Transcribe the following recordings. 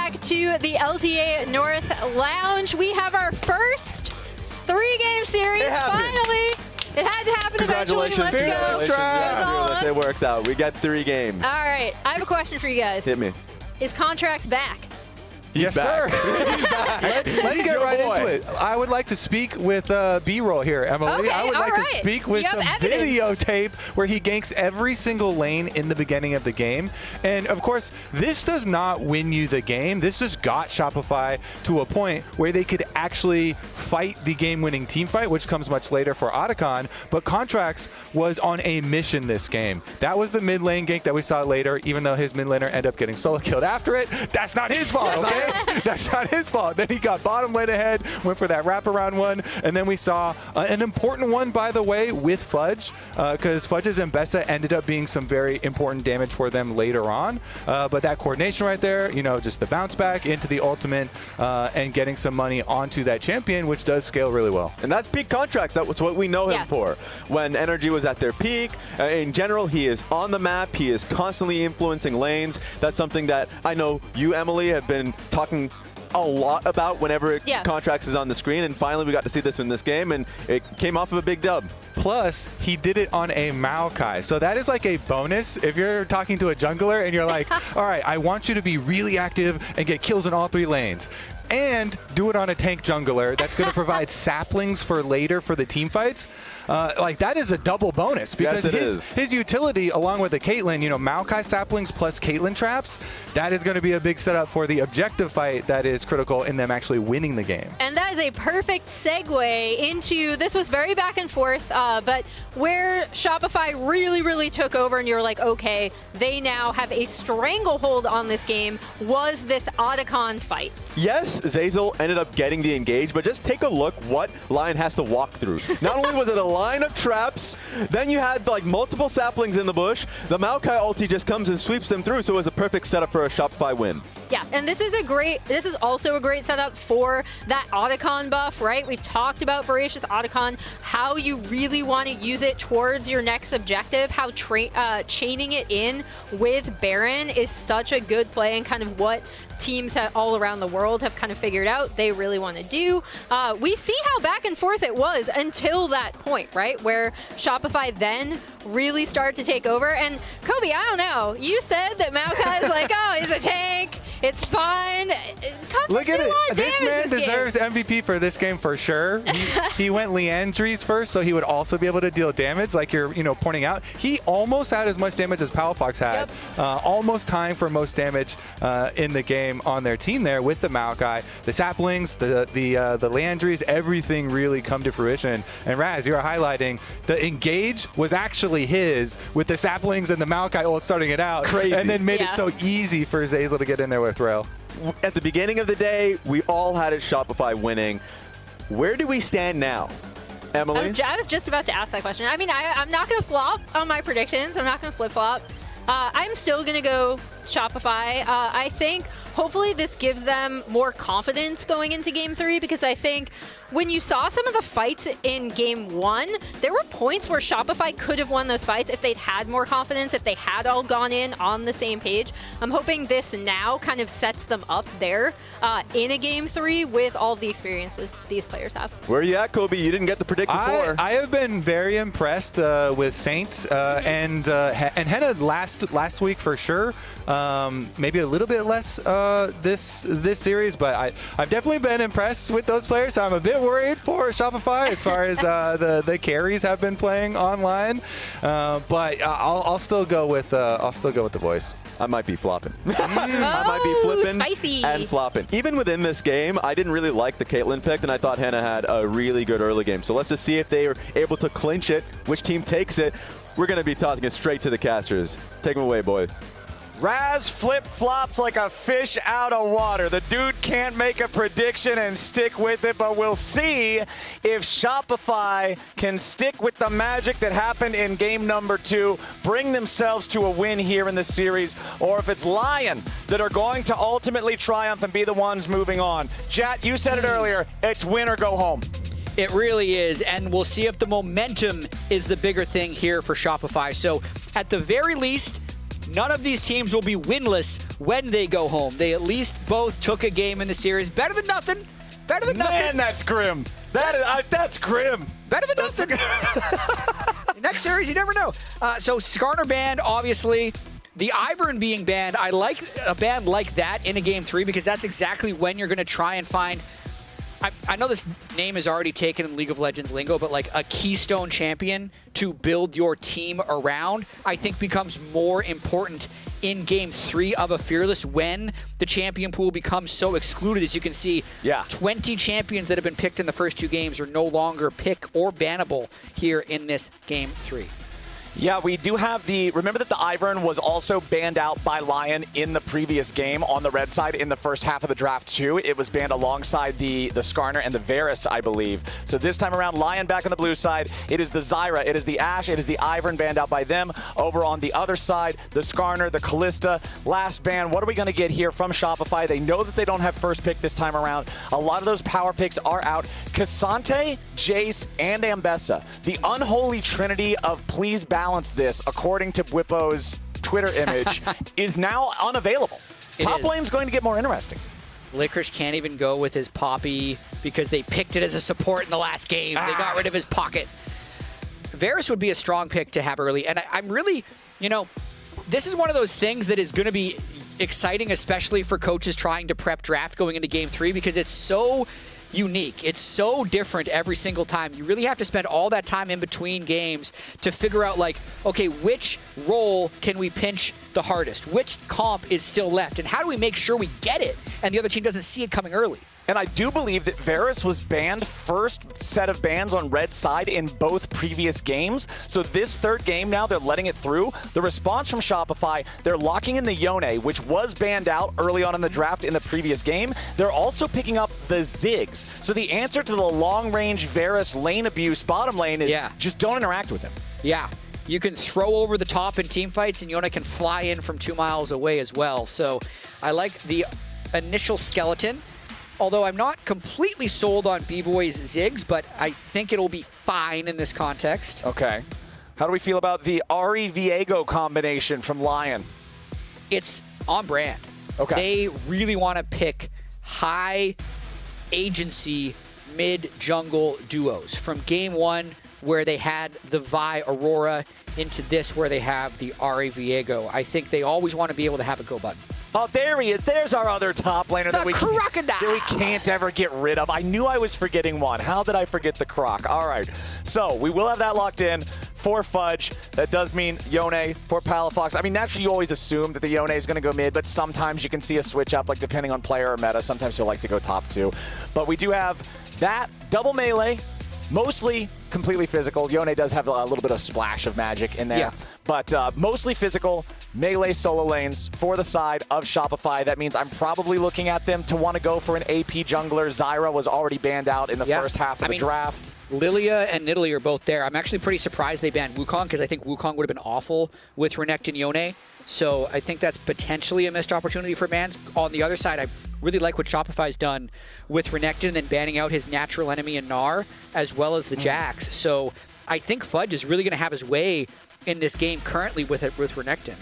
back to the LTA North Lounge. We have our first 3-game series, finally. It had to happen eventually. Let's go. It works out. We got 3 games. All right. I have a question for you guys. Hit me. Is Contractz back? Yes, sir. Let's get right into it. I would like to speak with B-roll here, Emily. Okay, I would like to speak with some videotape where he ganks every single lane in the beginning of the game. And, of course, this does not win you the game. This just got Shopify to a point where they could actually fight the game-winning team fight, which comes much later for Oddielan. But Contractz was on a mission this game. That was the mid lane gank that we saw later, even though his mid laner ended up getting solo killed after it. That's not his fault, okay? That's not his fault. Then he got bottom lane ahead, went for that wraparound one, and then we saw an important one, by the way, with Fudge, because Fudge's Mbessa ended up being some very important damage for them later on. But that coordination right there, you know, just the bounce back into the ultimate and getting some money onto that champion, which does scale really well. And that's peak Contractz. That was what we know him for. When energy was at their peak, in general, he is on the map. He is constantly influencing lanes. That's something that I know you, Emily, have been talking a lot about whenever Contractz is on the screen, and finally we got to see this in this game, and it came off of a big dub. Plus, he did it on a Maokai. So that is like a bonus if you're talking to a jungler and you're like, all right, I want you to be really active and get kills in all 3 lanes. And do it on a tank jungler that's going to provide saplings for later for the team fights. Like, that is a double bonus because his utility, along with the Caitlyn, you know, Maokai saplings plus Caitlyn traps, that is going to be a big setup for the objective fight that is critical in them actually winning the game. And that is a perfect segue into, this was very back and forth, but where Shopify really took over and you're like, okay, they now have a stranglehold on this game, was this Oddielan fight. Yes, Zeyzal ended up getting the engage, but just take a look what Lion has to walk through. Not only was it a line of traps, then you had like multiple saplings in the bush. The Maokai ulti just comes and sweeps them through, so it was a perfect setup for a Shopify win. Yeah, and this is also a great setup for that Oddielan buff, right? We've talked about Voracious Oddielan, how you really want to use it towards your next objective, how chaining it in with Baron is such a good play and kind of what teams all around the world have kind of figured out they really want to do. We see how back and forth it was until that point, right? Where Shopify then really started to take over. And Kobe, I don't know, you said that Maokai is like, oh, he's a tank. It's fine. Look at it. This man deserves MVP for this game for sure. He went Liandry's first, so he would also be able to deal damage, like you're pointing out. He almost had as much damage as Palafox had. Almost tying for most damage in the game on their team there with the Maokai. The saplings, the Liandry's, everything really come to fruition. And Raz, you're highlighting the engage was actually his with the saplings and the Maokai ult starting it out. Crazy. And then made it so easy for Zeyzal to get in there with Rail. At the beginning of the day, we all had it Shopify winning. Where do we stand now? Emily? I was just about to ask that question. I mean, I'm not going to flop on my predictions. I'm not going to flip-flop. I'm still going to go Shopify. I think hopefully this gives them more confidence going into Game 3, because I think when you saw some of the fights in Game 1, there were points where Shopify could have won those fights if they'd had more confidence, if they had all gone in on the same page. I'm hoping this now kind of sets them up there in a Game 3 with all the experiences these players have. Where are you at, Kobe? You didn't get the predict before. I have been very impressed with Saints and Hena last week for sure. Maybe a little bit less this series, but I've definitely been impressed with those players. So I'm a bit worried for Shopify as far as the carries have been playing online, but I'll still go with the boys. I might be flopping. I might be flipping and flopping. Even within this game, I didn't really like the Caitlyn pick, and I thought Hena had a really good early game. So let's just see if they are able to clinch it, which team takes it. We're going to be tossing it straight to the casters. Take them away, boys. Raz flip-flops like a fish out of water. The dude can't make a prediction and stick with it, but we'll see if Shopify can stick with the magic that happened in game number 2, bring themselves to a win here in the series, or if it's LYON that are going to ultimately triumph and be the ones moving on. Jatt, you said it earlier, it's win or go home. It really is, and we'll see if the momentum is the bigger thing here for Shopify. So at the very least, none of these teams will be winless when they go home. They at least both took a game in the series. Better than nothing. Better than nothing. Man, that's grim. That's grim. Better than nothing. Next series, you never know. So Skarner banned, obviously. The Ivern being banned, I like a ban like that in a Game 3 because that's exactly when you're going to try and find... I know this name is already taken in League of Legends lingo, but like a keystone champion to build your team around, I think becomes more important in Game 3 of a Fearless when the champion pool becomes so excluded. As you can see, 20 champions that have been picked in the first 2 games are no longer pick or bannable here in this Game 3. Yeah, we do have remember that the Ivern was also banned out by LYON in the previous game on the red side in the first half of the draft too. It was banned alongside the Skarner and the Varus, I believe. So this time around, LYON back on the blue side. It is the Zyra, it is the Ashe, it is the Ivern banned out by them. Over on the other side, the Skarner, the Kalista. Last ban, what are we going to get here from Shopify? They know that they don't have first pick this time around. A lot of those power picks are out. K'Sante, Jace, and Ambessa. The unholy trinity of please balance this, according to Bwipo's Twitter image, is now unavailable. Top lane's going to get more interesting. Licorice can't even go with his Poppy because they picked it as a support in the last game. They got rid of his pocket. Varus would be a strong pick to have early, and I'm really, this is one of those things that is going to be exciting, especially for coaches trying to prep draft going into Game 3 because it's so unique. It's so different every single time. You really have to spend all that time in between games to figure out, like, okay, which role can we pinch the hardest? Which comp is still left? And how do we make sure we get it and the other team doesn't see it coming early? And I do believe that Varus was banned first set of bans on red side in both previous games. So this third game now, they're letting it through. The response from Shopify, they're locking in the Yone, which was banned out early on in the draft in the previous game. They're also picking up the Ziggs. So the answer to the long-range Varus lane abuse bottom lane is just don't interact with him. Yeah. You can throw over the top in team fights, and Yone can fly in from 2 miles away as well. So I like the initial skeleton. Although I'm not completely sold on Bvoy's Ziggs, but I think it'll be fine in this context. Okay. How do we feel about the Ahri Viego combination from LYON? It's on brand. Okay. They really want to pick high agency mid-jungle duos. From game 1, where they had the Vi Aurora, into this, where they have the Ahri Viego. I think they always want to be able to have a go button. Oh, there he is. There's our other top laner that we can't ever get rid of. I knew I was forgetting one. How did I forget the Croc? All right. So we will have that locked in for Fudge. That does mean Yone for Palafox. I mean, naturally, you always assume that the Yone is going to go mid, but sometimes you can see a switch up, like depending on player or meta. Sometimes you'll like to go top 2. But we do have that double melee. Mostly completely physical. Yone does have a little bit of splash of magic in there. But mostly physical, melee solo lanes for the side of Shopify. That means I'm probably looking at them to want to go for an AP jungler. Zyra was already banned out in the first half of the draft. Lilia and Nidalee are both there. I'm actually pretty surprised they banned Wukong because I think Wukong would have been awful with Renekton Yone. So I think that's potentially a missed opportunity for bans. On the other side, I really like what Shopify's done with Renekton and then banning out his natural enemy in Gnar, as well as the Jax. So I think Fudge is really going to have his way in this game currently with Renekton.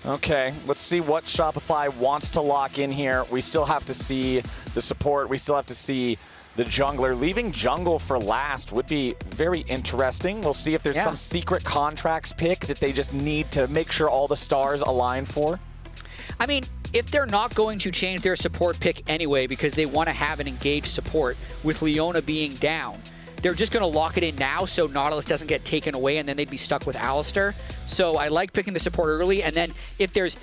Okay, let's see what Shopify wants to lock in here. We still have to see the support. We still have to see the jungler. Leaving jungle for last would be very interesting. We'll see if there's some secret Contractz pick that they just need to make sure all the stars align for. I mean, if they're not going to change their support pick anyway because they want to have an engaged support with Leona being down, they're just going to lock it in now so Nautilus doesn't get taken away and then they'd be stuck with Alistar. So I like picking the support early, and then if there's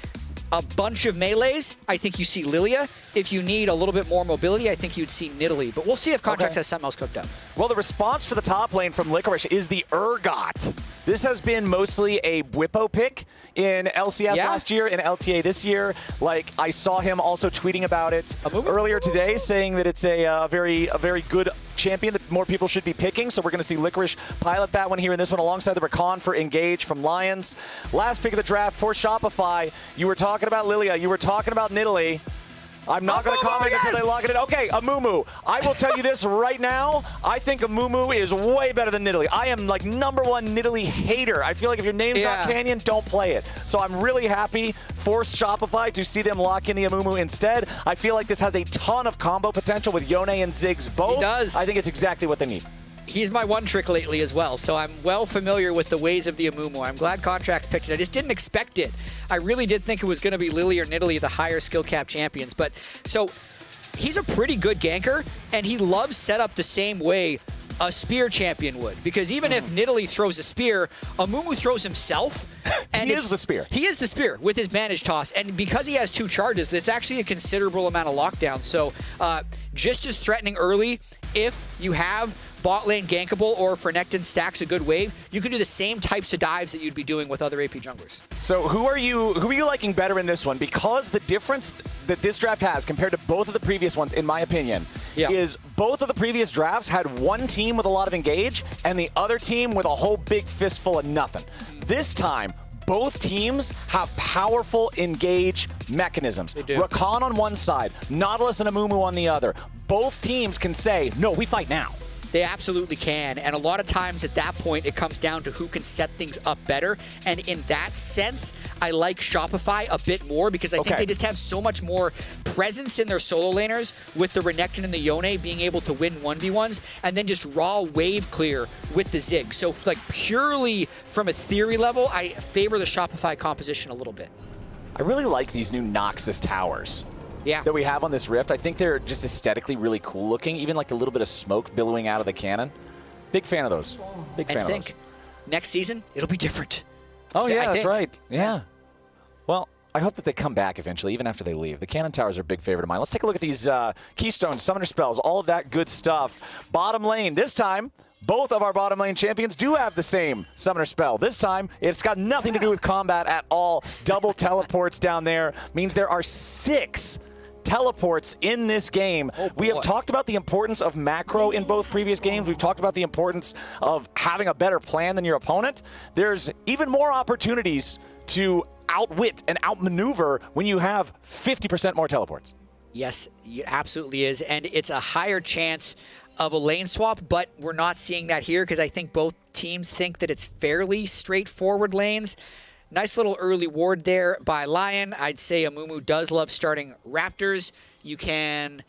a bunch of melees, I think you see Lilia. If you need a little bit more mobility, I think you'd see Nidalee. But we'll see if Contractz has something else cooked up. Well, the response for the top lane from Licorice is the Urgot. This has been mostly a Bwipo pick in LCS last year, in LTA this year. Like, I saw him also tweeting about it earlier today, saying that it's a very good champion that more people should be picking. So we're going to see Licorice pilot that one here in this one alongside the Rakan for Engage from Lyonz. Last pick of the draft for Shopify. You were talking about Lilia. You were talking about Nidalee. I'm not going to comment until they lock it in. Okay, Amumu. I will tell you this right now. I think Amumu is way better than Nidalee. I am like #1 Nidalee hater. I feel like if your name's not Canyon, don't play it. So I'm really happy for Shopify to see them lock in the Amumu instead. I feel like this has a ton of combo potential with Yone and Ziggs both. It does. I think it's exactly what they need. He's my one trick lately as well, so I'm well familiar with the ways of the Amumu. I'm glad Contractz picked it. I just didn't expect it. I really did think it was going to be Lily or Nidalee, the higher skill cap champions. But so he's a pretty good ganker, and he loves setup the same way a spear champion would. Because even if Nidalee throws a spear, Amumu throws himself. And he is the spear. He is the spear with his managed toss. And because he has 2 charges, that's actually a considerable amount of lockdown. So just as threatening early, if you have bot lane gankable or if Renekton stacks a good wave, you can do the same types of dives that you'd be doing with other AP junglers. So who are you liking better in this one? Because the difference that this draft has compared to both of the previous ones, in my opinion, is both of the previous drafts had one team with a lot of engage and the other team with a whole big fistful of nothing. This time, both teams have powerful engage mechanisms. They do. Rakan on one side, Nautilus and Amumu on the other. Both teams can say, no, we fight now. They absolutely can, and a lot of times at that point it comes down to who can set things up better, and in that sense I like Shopify a bit more because I think they just have so much more presence in their solo laners with the Renekton and the Yone being able to win 1v1s and then just raw wave clear with the Ziggs. So like purely from a theory level, I favor the Shopify composition a little bit. I really like these new Noxus towers. That we have on this Rift. I think they're just aesthetically really cool looking, even like a little bit of smoke billowing out of the cannon. Big fan of those. Big fan of those. Next season, it'll be different. Oh yeah, that's right. Yeah. Well, I hope that they come back eventually, even after they leave. The cannon towers are a big favorite of mine. Let's take a look at these keystones, summoner spells, all of that good stuff. Bottom lane, this time, both of our bottom lane champions do have the same summoner spell. This time, it's got nothing to do with combat at all. Double teleports down there means there are 6 teleports in this game. We have talked about the importance of macro in both previous games. We've talked about the importance of having a better plan than your opponent. There's even more opportunities to outwit and outmaneuver when you have 50% more teleports. Yes, it absolutely is, and it's a higher chance of a lane swap, but we're not seeing that here because I think both teams think that it's fairly straightforward lanes. Nice little early ward there by LYON. I'd say Amumu does love starting Raptors. You can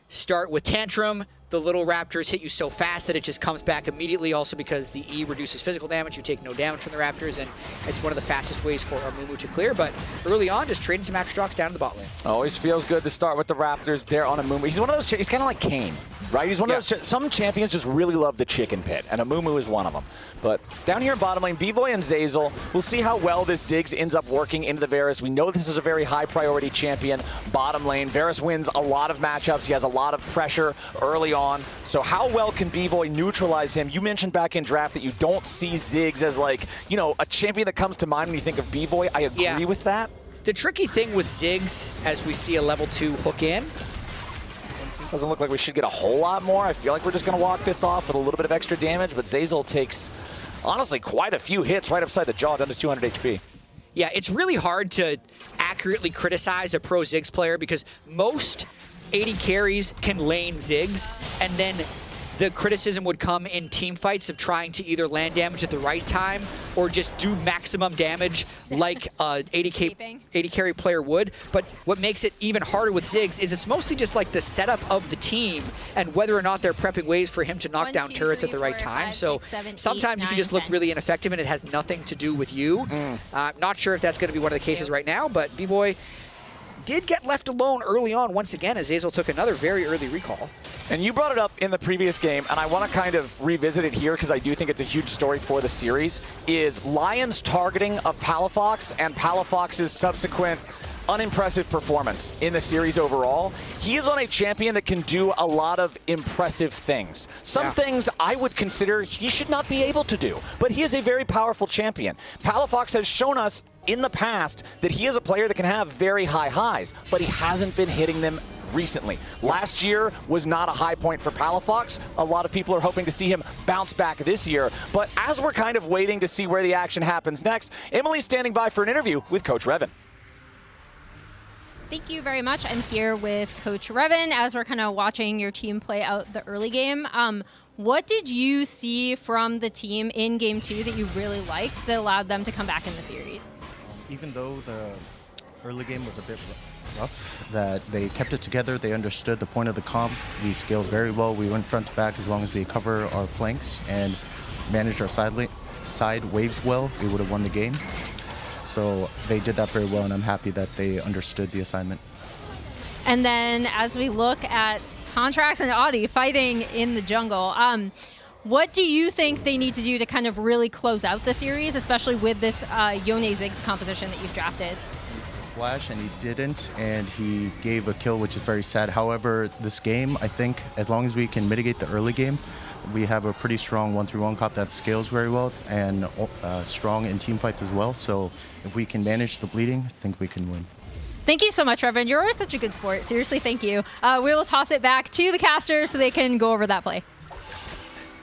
start with Tantrum. The little Raptors hit you so fast that it just comes back immediately. Also because the E reduces physical damage. You take no damage from the Raptors, and it's one of the fastest ways for Amumu to clear. But early on, just trading some Atrox down to the bot lane. Always feels good to start with the Raptors there on Amumu. He's one of those, he's kind of like Kane, right? He's one of those, some champions just really love the chicken pit, and Amumu is one of them. But down here in bottom lane, Bvoy and Zeyzal, we'll see how well this Ziggs ends up working into the Varus. We know this is a very high priority champion. Bottom lane, Varus wins a lot of matchups. He has a lot of pressure early on. So how well can Bvoy neutralize him? You mentioned back in draft that you don't see Ziggs as like, you know, a champion that comes to mind when you think of Bvoy. I agree with that. The tricky thing with Ziggs, as we see a level 2 hook in, doesn't look like we should get a whole lot more. I feel like we're just going to walk this off with a little bit of extra damage, but Zeyzal takes, honestly, quite a few hits right upside the jaw, down to 200 HP. Yeah, it's really hard to accurately criticize a pro Ziggs player because most AD carries can lane Ziggs, and then the criticism would come in team fights of trying to either land damage at the right time or just do maximum damage like an AD carry player would. But what makes it even harder with Ziggs is it's mostly just like the setup of the team and whether or not they're prepping ways for him to knock down turrets at the right time. So sometimes you can just look really ineffective and it has nothing to do with you. Not sure if that's going to be one of the cases right now, but Bvoy did get left alone early on once again as Zeyzal took another very early recall. And you brought it up in the previous game, and I want to kind of revisit it here because I do think it's a huge story for the series, is LYON's targeting of Palafox and Palafox's subsequent unimpressive performance in the series overall. He is on a champion that can do a lot of impressive things. Some things I would consider he should not be able to do, but he is a very powerful champion. Palafox has shown us in the past that he is a player that can have very high highs, but he hasn't been hitting them recently. Last year was not a high point for Palafox. A lot of people are hoping to see him bounce back this year, but as we're kind of waiting to see where the action happens next, Emily's standing by for an interview with Coach Revan. Thank you very much. I'm here with Coach Revan as we're kind of watching your team play out the early game. What did you see from the team in Game 2 that you really liked that allowed them to come back in the series? Even though the early game was a bit rough, that they kept it together, they understood the point of the comp, we scaled very well, we went front to back as long as we cover our flanks and managed our side waves well, we would have won the game. So they did that very well, and I'm happy that they understood the assignment. And then as we look at Contractz and Audie fighting in the jungle, what do you think they need to do to kind of really close out the series, especially with this Yone Ziggs composition that you've drafted? Flash, and he didn't, and he gave a kill, which is very sad. However, this game, I think, as long as we can mitigate the early game, we have a pretty strong 1-3-1 comp that scales very well and strong in team fights as well. So if we can manage the bleeding, I think we can win. Thank you so much, Reverend. You're always such a good sport. Seriously, thank you. We will toss it back to the casters so they can go over that play.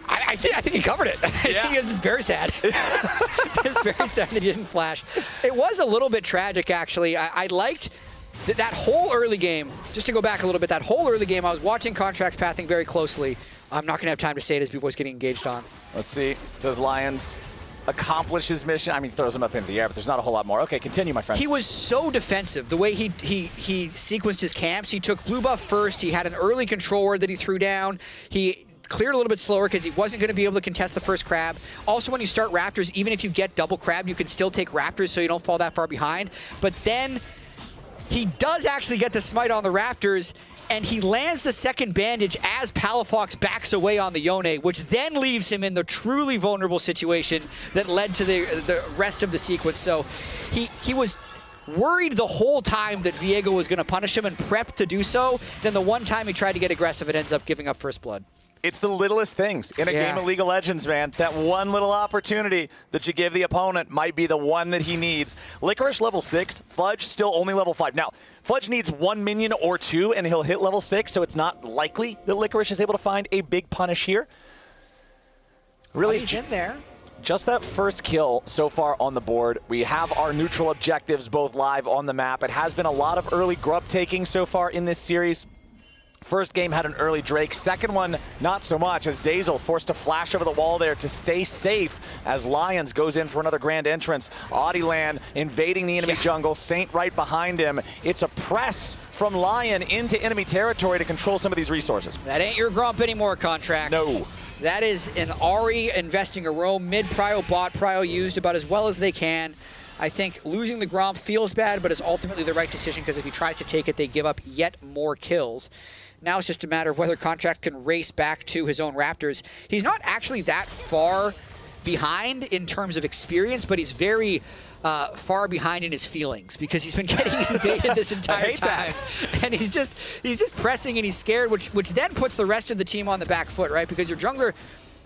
I think he covered it. Yeah. I think it's very sad. It's very sad that he didn't flash. It was a little bit tragic, actually. I liked that whole early game. Just to go back a little bit, that whole early game, I was watching Contractz pathing very closely. I'm not going to have time to say it as Bvoy's getting engaged on. Let's see. Does Lyonz accomplish his mission? I mean, throws him up into the air, but there's not a whole lot more. Okay, continue, my friend. He was so defensive. The way he sequenced his camps, he took blue buff first. He had an early control ward that he threw down. He cleared a little bit slower because he wasn't going to be able to contest the first crab. Also, when you start Raptors, even if you get double crab, you can still take Raptors so you don't fall that far behind. But then he does actually get the smite on the Raptors, and he lands the second bandage as Palafox backs away on the Yone, which then leaves him in the truly vulnerable situation that led to the rest of the sequence. So he was worried the whole time that Viego was going to punish him and prepped to do so. Then the one time he tried to get aggressive, it ends up giving up first blood. It's the littlest things in a game of League of Legends, man. That one little opportunity that you give the opponent might be the one that he needs. Licorice level 6, Fudge still only level 5. Now, Fudge needs 1 minion or 2, and he'll hit level 6, so it's not likely that Licorice is able to find a big punish here. Really, he's in there. Just that first kill so far on the board. We have our neutral objectives both live on the map. It has been a lot of early grub taking so far in this series. First game had an early Drake. Second one, not so much, as Zeyzal forced to flash over the wall there to stay safe as Lyonz goes in for another grand entrance. Oddielan invading the enemy jungle. Saint right behind him. It's a press from Lion into enemy territory to control some of these resources. That ain't your grump anymore, Contractz. No. That is an Ahri investing a roam. Mid-prio, bot-prio used about as well as they can. I think losing the Gromp feels bad, but it's ultimately the right decision because if he tries to take it, they give up yet more kills. Now it's just a matter of whether Contractz can race back to his own Raptors. He's not actually that far behind in terms of experience, but he's very far behind in his feelings because he's been getting invaded this entire time. And he's just pressing and he's scared, which then puts the rest of the team on the back foot, right? Because your jungler,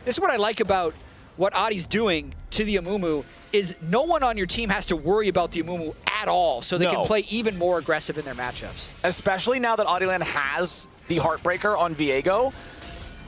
this is what I like about what Audie's doing to the Amumu, is no one on your team has to worry about the Amumu at all, so they can play even more aggressive in their matchups. Especially now that Oddielan has the Heartbreaker on Viego.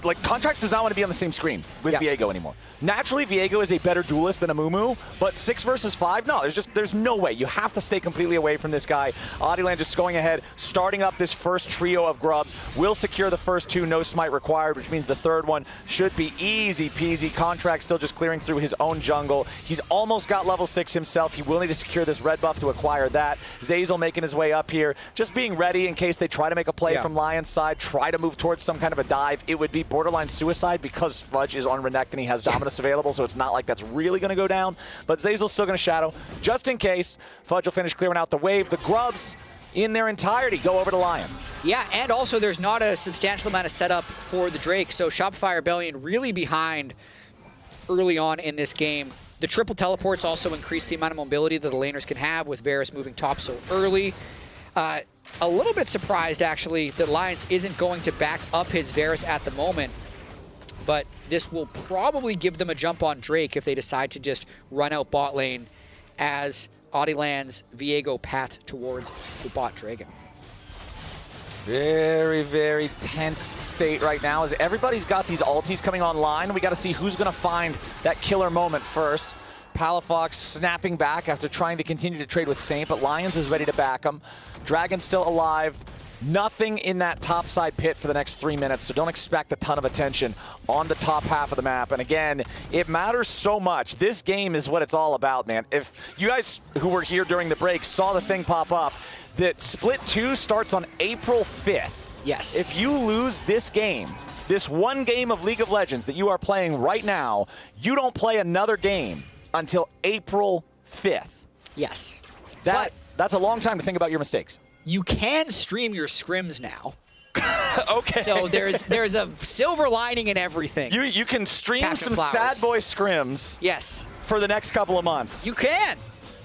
Like, Contractz does not want to be on the same screen with Viego anymore. Naturally, Viego is a better duelist than Amumu, but 6 versus 5, no, there's no way. You have to stay completely away from this guy. Oddielan just going ahead, starting up this first trio of grubs, will secure the first 2, no smite required, which means the third one should be easy peasy. Contractz still just clearing through his own jungle. He's almost got level 6 himself. He will need to secure this red buff to acquire that. Zeyzal making his way up here, just being ready in case they try to make a play from Lyon's side, try to move towards some kind of a dive. It would be borderline suicide because Fudge is on Renekton. He has Dominus available, so it's not like that's really going to go down. But Zeyzal's still going to shadow, just in case. Fudge will finish clearing out the wave. The grubs, in their entirety, go over to Lion. Yeah, and also there's not a substantial amount of setup for the Drake, so Shopify Rebellion really behind early on in this game. The triple teleports also increase the amount of mobility that the laners can have with Varus moving top so early. A little bit surprised, actually, that Lyonz isn't going to back up his Varus at the moment. But this will probably give them a jump on Drake if they decide to just run out bot lane as Oddielan's Viego path towards the bot Dragon. Very, very tense state right now as everybody's got these ultis coming online. We got to see who's going to find that killer moment first. Palafox snapping back after trying to continue to trade with Saint, but Lyonz is ready to back him. Dragon's still alive. Nothing in that top side pit for the next 3 minutes, so don't expect a ton of attention on the top half of the map. And again, it matters so much. This game is what it's all about, man. If you guys who were here during the break saw the thing pop up, that Split 2 starts on April 5th. Yes. If you lose this game, this one game of League of Legends that you are playing right now, you don't play another game until April 5th. Yes. That's a long time to think about your mistakes. You can stream your scrims now. Okay. So there's a silver lining in everything. You can stream Captain some Flowers. sad boy scrims. Yes. For the next couple of months. You can.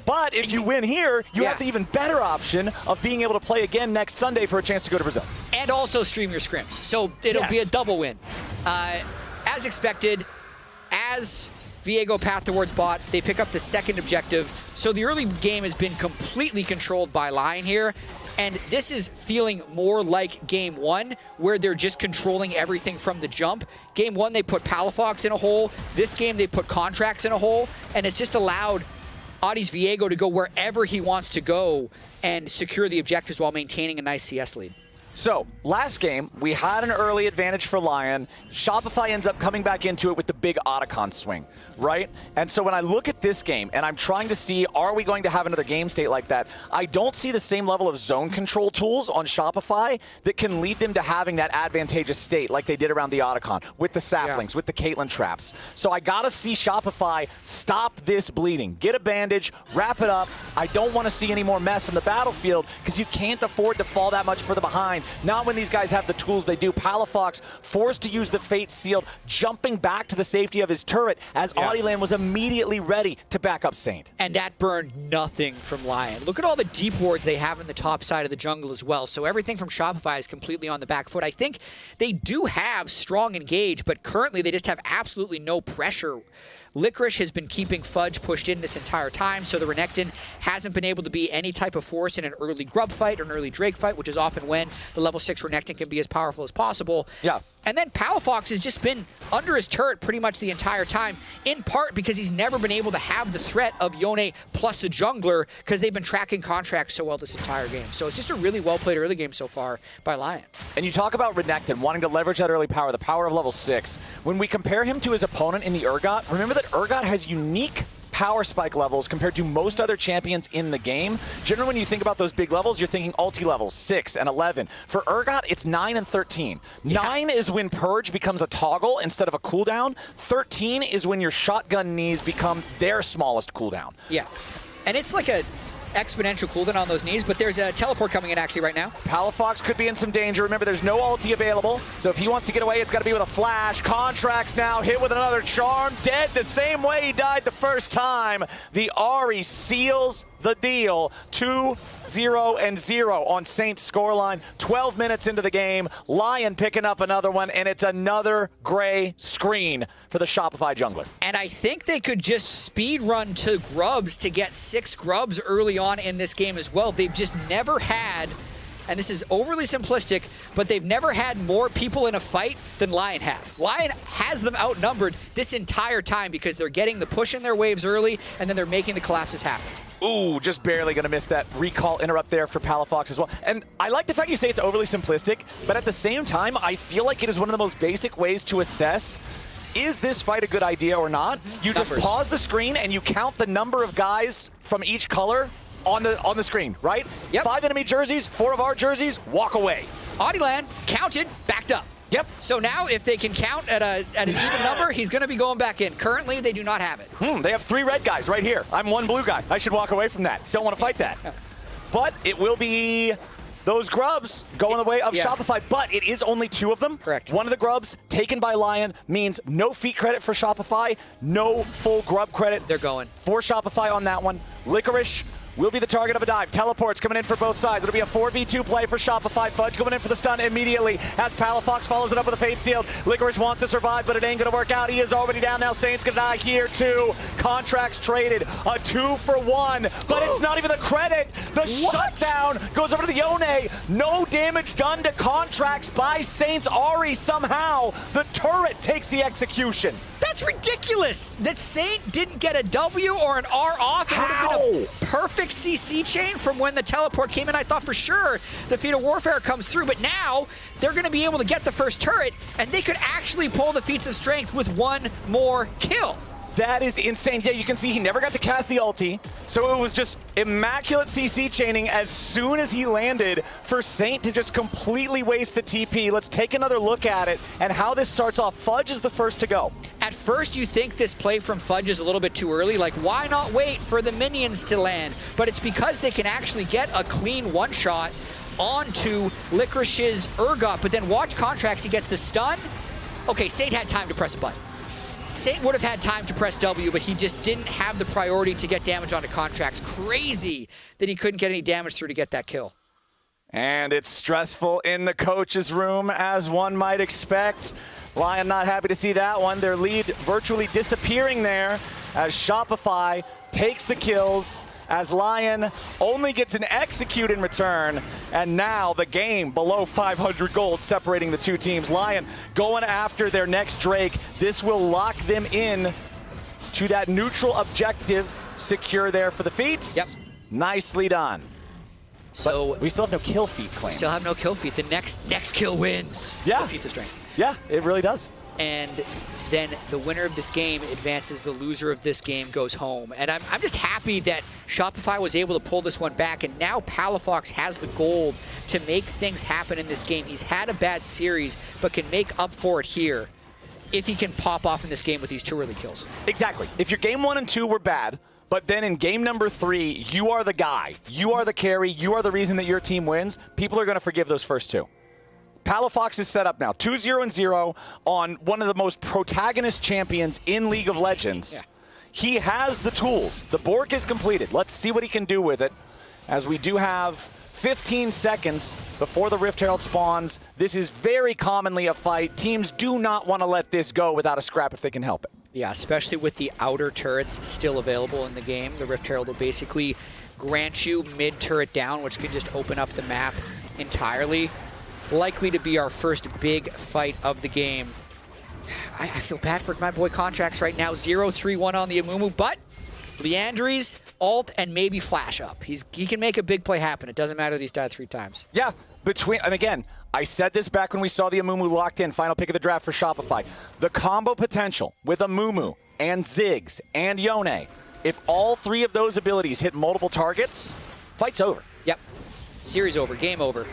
But if you win here, you have the even better option of being able to play again next Sunday for a chance to go to Brazil. And also stream your scrims. So it'll be a double win. As expected, as Viego path towards bot, they pick up the second objective. So the early game has been completely controlled by LYON here. And this is feeling more like Game 1, where they're just controlling everything from the jump. Game 1, they put Palafox in a hole. This game, they put Contractz in a hole. And it's just allowed Audie's Viego to go wherever he wants to go and secure the objectives while maintaining a nice CS lead. So, last game, we had an early advantage for LYON. Shopify ends up coming back into it with the big Otacon swing, right? And so when I look at this game, and I'm trying to see, are we going to have another game state like that? I don't see the same level of zone control tools on Shopify that can lead them to having that advantageous state like they did around the Otacon, with the saplings, with the Caitlyn traps. So I gotta see Shopify stop this bleeding. Get a bandage, wrap it up. I don't want to see any more mess in the battlefield, because you can't afford to fall that much further behind. Not when these guys have the tools they do. Palafox forced to use the Fate Sealed, jumping back to the safety of his turret as Oddielan was immediately ready to back up Saint. And that burned nothing from LYON. Look at all the deep wards they have in the top side of the jungle as well. So everything from Shopify is completely on the back foot. I think they do have strong engage, but currently they just have absolutely no pressure. Licorice has been keeping Fudge pushed in this entire time, so the Renekton hasn't been able to be any type of force in an early Grub fight or an early Drake fight, which is often when the level 6 Renekton can be as powerful as possible. Yeah. And then Palafox has just been under his turret pretty much the entire time, in part because he's never been able to have the threat of Yone plus a jungler, because they've been tracking Contractz so well this entire game. So it's just a really well-played early game so far by LYON. And you talk about Renekton wanting to leverage that early power, the power of level 6. When we compare him to his opponent in the Urgot, remember that Urgot has unique power spike levels compared to most other champions in the game. Generally, when you think about those big levels, you're thinking ulti levels 6 and 11. For Urgot, it's 9 and 13. 9 is when Purge becomes a toggle instead of a cooldown. 13 is when your shotgun knees become their smallest cooldown. Yeah. And it's like a exponential cooldown on those knees, but there's a teleport coming in actually right now. Palafox could be in some danger. Remember, there's no ulti available, so if he wants to get away, it's got to be with a flash. Contractz now hit with another charm, dead the same way he died the first time. The Ahri seals the deal. 2-0-0 on Saint's scoreline. 12 minutes into the game, LYON picking up another one, and it's another gray screen for the Shopify jungler. And I think they could just speed run to grubs to get 6 grubs early on in this game as well. They've just never had, and this is overly simplistic, but they've never had more people in a fight than LYON have. LYON has them outnumbered this entire time because they're getting the push in their waves early, and then they're making the collapses happen. Ooh, just barely going to miss that recall interrupt there for Palafox as well. And I like the fact you say it's overly simplistic, but at the same time, I feel like it is one of the most basic ways to assess, is this fight a good idea or not? You just pause the screen and you count the number of guys from each color on the screen, right? Yep. 5 enemy jerseys, 4 of our jerseys, walk away. Oddielan counted, backed up. Yep. So now if they can count at an even number, he's going to be going back in. Currently, they do not have it. They have 3 red guys right here. I'm 1 blue guy. I should walk away from that. Don't want to fight that. But it will be those grubs going the way of Shopify, but it is only 2 of them. Correct. One of the grubs taken by LYON means no feat credit for Shopify, no full grub credit. They're going. For Shopify on that one. Licorice will be the target of a dive. Teleports coming in for both sides. It'll be a 4v2 play for Shopify. Fudge going in for the stun immediately as Palafox follows it up with a Fate Sealed. Licorice wants to survive, but it ain't going to work out. He is already down now. Saint's going to die here too. Contractz traded. A 2-for-1, but it's not even the credit. The shutdown goes over to the Yone. No damage done to Contractz by Saint's Ahri somehow. The turret takes the execution. That's That's ridiculous that Saint didn't get a W or an R off. It would have been a perfect CC chain from when the teleport came in. I thought for sure the Feat of Warfare comes through, but now they're going to be able to get the first turret, and they could actually pull the Feats of Strength with one more kill. That is insane. Yeah, you can see he never got to cast the ulti, so it was just immaculate CC chaining as soon as he landed for Saint to just completely waste the TP. Let's take another look at it and how this starts off. Fudge is the first to go. At first, you think this play from Fudge is a little bit too early, like why not wait for the minions to land? But it's because they can actually get a clean one-shot onto Licorice's Urgot, but then watch Contractz, he gets the stun. Okay, Saint had time to press a button. Saint would have had time to press W, but he just didn't have the priority to get damage onto Contractz. Crazy that he couldn't get any damage through to get that kill. And it's stressful in the coach's room, as one might expect. LYON not happy to see that one. Their lead virtually disappearing there as Shopify takes the kills, as LYON only gets an execute in return, and now the game below 500 gold separating the two teams. LYON going after their next Drake. This will lock them in to that neutral objective secure there for the feats. Yep. Nicely done. So but we still have no kill feat claim. Still have no kill feat. The next kill wins. Yeah. The Feats of Strength. Yeah, it really does. And then the winner of this game advances, the loser of this game goes home. And I'm just happy that Shopify was able to pull this one back, and now Palafox has the gold to make things happen in this game. He's had a bad series, but can make up for it here if he can pop off in this game with these two early kills. Exactly. If your game 1 and 2 were bad, but then in game number 3, you are the guy, you are the carry, you are the reason that your team wins, people are going to forgive those first two. Palafox is set up now, 2-0-0 on one of the most protagonist champions in League of Legends. Yeah. He has the tools. The Bork is completed. Let's see what he can do with it, as we do have 15 seconds before the Rift Herald spawns. This is very commonly a fight. Teams do not want to let this go without a scrap if they can help it. Yeah, especially with the outer turrets still available in the game. The Rift Herald will basically grant you mid-turret down, which can just open up the map entirely. Likely to be our first big fight of the game. I feel bad for my boy Contractz right now. 0-3-1 on the Amumu, but Leandry's ult and maybe flash up. He can make a big play happen. It doesn't matter that he's died 3 times. Yeah, and again, I said this back when we saw the Amumu locked in, final pick of the draft for Shopify. The combo potential with Amumu and Ziggs and Yone, if all 3 of those abilities hit multiple targets, fight's over. Yep, series over, game over.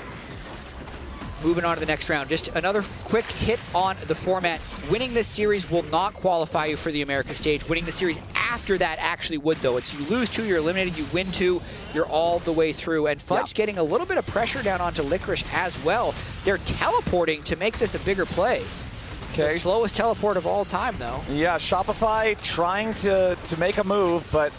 Moving on to the next round. Just another quick hit on the format. Winning this series will not qualify you for the America stage. Winning the series after that actually would, though. It's you lose 2, you're eliminated. You win 2, you're all the way through. And Fudge getting a little bit of pressure down onto Licorice as well. They're teleporting to make this a bigger play. Okay. The slowest teleport of all time, though. Yeah, Shopify trying to make a move, but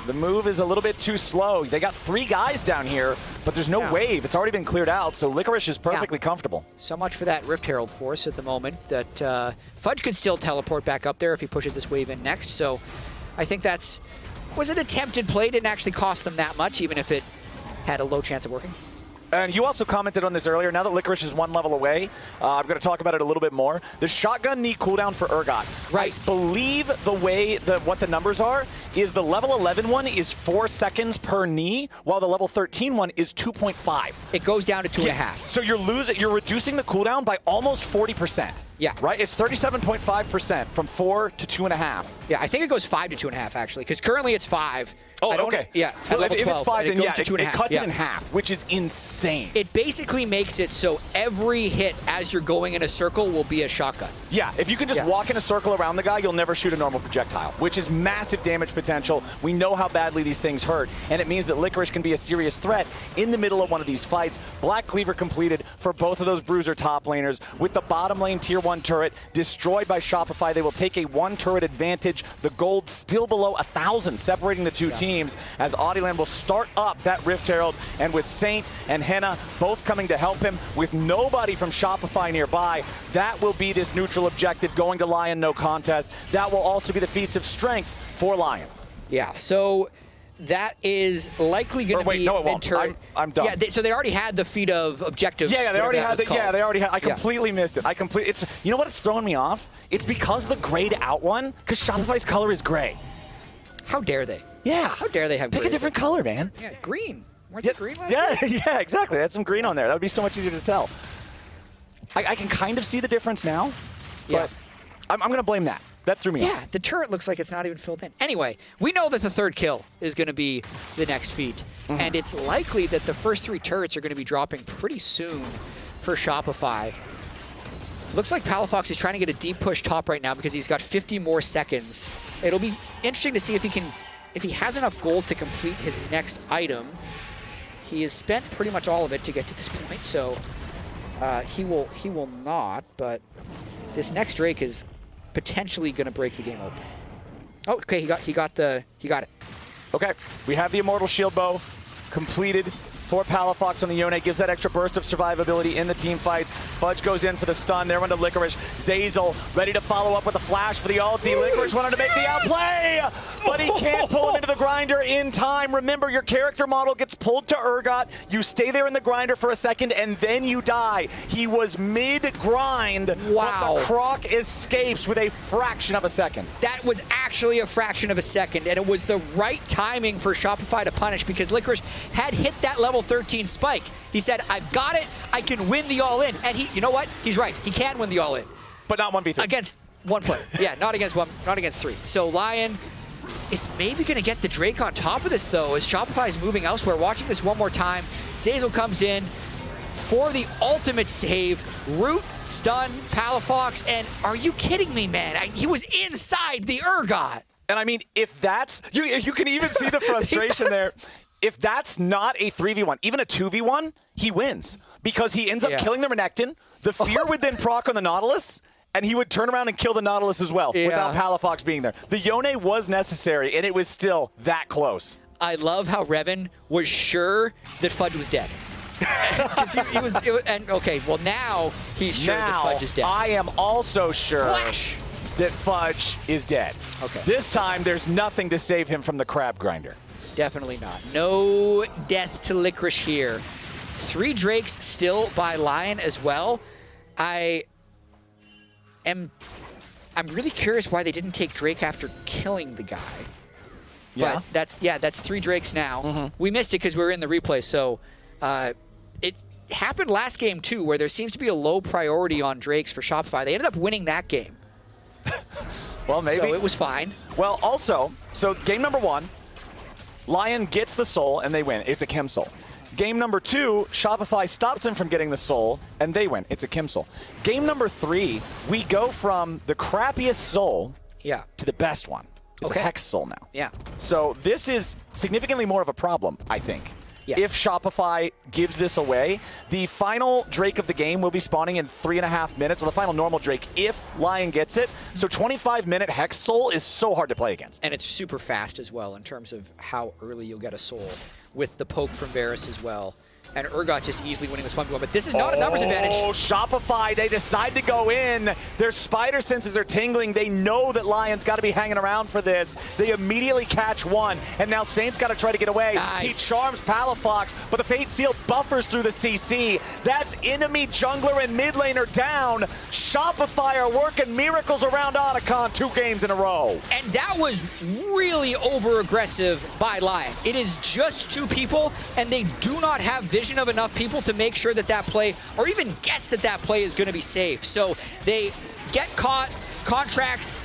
the move is a little bit too slow. They got 3 guys down here, but there's no wave. It's already been cleared out, so Licorice is perfectly comfortable. So much for that Rift Herald force at the moment that Fudge could still teleport back up there if he pushes this wave in next. So I think was an attempted play. Didn't actually cost them that much, even if it had a low chance of working. And you also commented on this earlier. Now that Licorice is 1 level away, I'm going to talk about it a little bit more. The shotgun knee cooldown for Urgot. Right. I believe the way what the numbers are is the level 11 one is 4 seconds per knee, while the level 13 one is 2.5. It goes down to 2.5. So you're reducing the cooldown by almost 40%. Yeah. Right? It's 37.5% from 4 to 2.5. Yeah, I think it goes 5 to 2.5 actually, because currently it's 5. Oh, okay. Yeah. Well, if it's 5, then it cuts it in half, which is insane. It basically makes it so every hit as you're going in a circle will be a shotgun. Yeah, if you can just walk in a circle around the guy, you'll never shoot a normal projectile, which is massive damage potential. We know how badly these things hurt, and it means that Licorice can be a serious threat in the middle of one of these fights. Black Cleaver completed for both of those Bruiser top laners, with the bottom lane tier 1 turret destroyed by Shopify. They will take a 1 turret advantage. The gold still below 1,000, separating the two teams, as Oddielan will start up that Rift Herald, and with Saint and Hena both coming to help him, with nobody from Shopify nearby, that will be this neutral objective going to LYON, no contest. That will also be the feats of strength for LYON. Yeah, so that is likely going to be no, it won't. mid-turret. I'm done. Yeah, so they already had the feat of objectives. Yeah, they already had it. Yeah, they already had. I completely missed it. It's, you know what? It's throwing me off. It's because the grayed out one. Because Shopify's color is gray. How dare they? Yeah. How dare they have? Pick gray? a different color, man. Yeah, green. Weren't they green last year? Yeah, exactly. They had some green on there. That would be so much easier to tell. I can kind of see the difference now, but I'm going to blame that. That threw me off. Yeah, the turret looks like it's not even filled in. Anyway, we know that the third kill is going to be the next feat, and it's likely that the first 3 turrets are going to be dropping pretty soon for Shopify. Looks like Palafox is trying to get a deep push top right now because he's got 50 more seconds. It'll be interesting to see if he has enough gold to complete his next item. He has spent pretty much all of it to get to this point, so he will not, but this next Drake is potentially going to break the game open. Oh, okay, he got it. Okay, we have the Immortal Shield Bow completed for Palafox on the Yone. Gives that extra burst of survivability in the team fights. Fudge goes in for the stun. There went to Licorice. Zeyzal ready to follow up with a flash for the ulti. Licorice wanted to make the outplay, but he can't pull him into the grinder in time. Remember, your character model gets pulled to Urgot. You stay there in the grinder for a second, and then you die. He was mid-grind. Wow. But the Croc escapes with a fraction of a second. That was actually a fraction of a second, and it was the right timing for Shopify to punish because Licorice had hit that level 13 spike. He said, I've got it. I can win the all-in. And you know what? He's right. He can win the all-in. But not 1v3. Against one player. Yeah, not against 3. So Lion is maybe going to get the Drake on top of this, though, as Shopify is moving elsewhere. Watching this one more time. Zeyzal comes in for the ultimate save. Root, stun, Palafox, and are you kidding me, man? He was inside the Urgot. And I mean, if that's... You can even see the frustration there. If that's not a 3v1, even a 2v1, he wins. Because he ends up killing the Renekton. The fear would then proc on the Nautilus, and he would turn around and kill the Nautilus as well without Palafox being there. The Yone was necessary, and it was still that close. I love how Revan was sure that Fudge was dead. Okay, well now he's sure that Fudge is dead. I am also sure Flash. that Fudge is dead. Okay. This time, there's nothing to save him from the crab grinder. Definitely not. No death to Licorice here. 3 Drakes still by Lion as well. I'm really curious why they didn't take Drake after killing the guy. Yeah. But that's 3 Drakes now. We missed it because we were in the replay, so it happened last game too, where there seems to be a low priority on Drakes for Shopify. They ended up winning that game. Well, maybe. So it was fine. Well, also, so game number 1, Lion gets the soul and they win. It's a Kim soul. Game number 2, Shopify stops him from getting the soul and they win. It's a Kim soul. Game number 3, we go from the crappiest soul to the best one. It's a Hex soul now. Yeah. So this is significantly more of a problem, I think. Yes. If Shopify gives this away, the final Drake of the game will be spawning in 3.5 minutes, or the final normal Drake, if Lion gets it. So 25-minute Hex Soul is so hard to play against. And it's super fast as well in terms of how early you'll get a soul with the poke from Varus as well. And Urgot just easily winning this 1v1, but this is not a numbers advantage. Oh, Shopify, they decide to go in. Their spider senses are tingling. They know that Lion's got to be hanging around for this. They immediately catch one, and now Saint's got to try to get away. Nice. He charms Palafox, but the Fate Seal buffers through the CC. That's enemy jungler and mid laner down. Shopify are working miracles around Oddielan 2 games in a row. And that was really over-aggressive by Lion. It is just 2 people, and they do not have vision of enough people to make sure that that play, or even guess that that play is going to be safe. So they get caught. Contractz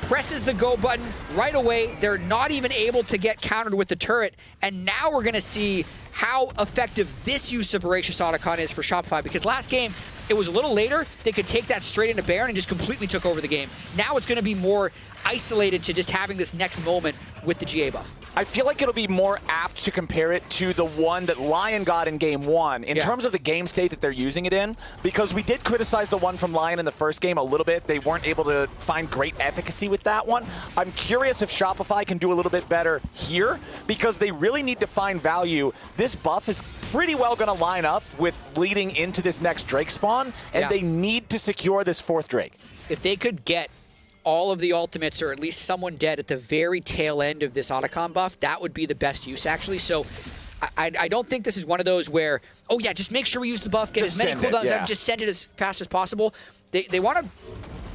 presses the go button right away. They're not even able to get countered with the turret. And now we're going to see how effective this use of Voracious Oddielan is for Shopify, because last game, it was a little later. They could take that straight into Baron and just completely took over the game. Now it's going to be more isolated to just having this next moment with the GA buff. I feel like it'll be more apt to compare it to the one that Lion got in game 1 in terms of the game state that they're using it in, because we did criticize the one from Lion in the first game a little bit. They weren't able to find great efficacy with that one. I'm curious if Shopify can do a little bit better here, because they really need to find value. This buff is pretty well going to line up with leading into this next Drake spawn, and they need to secure this 4th Drake. If they could get all of the ultimates, or at least someone dead at the very tail end of this Otacon buff, that would be the best use, actually. So I don't think this is one of those where, oh yeah, just make sure we use the buff, get Just as many send it, cooldowns yeah. out, just send it as fast as possible. They want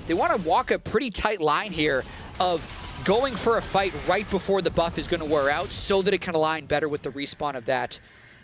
to walk a pretty tight line here of going for a fight right before the buff is going to wear out so that it can align better with the respawn of that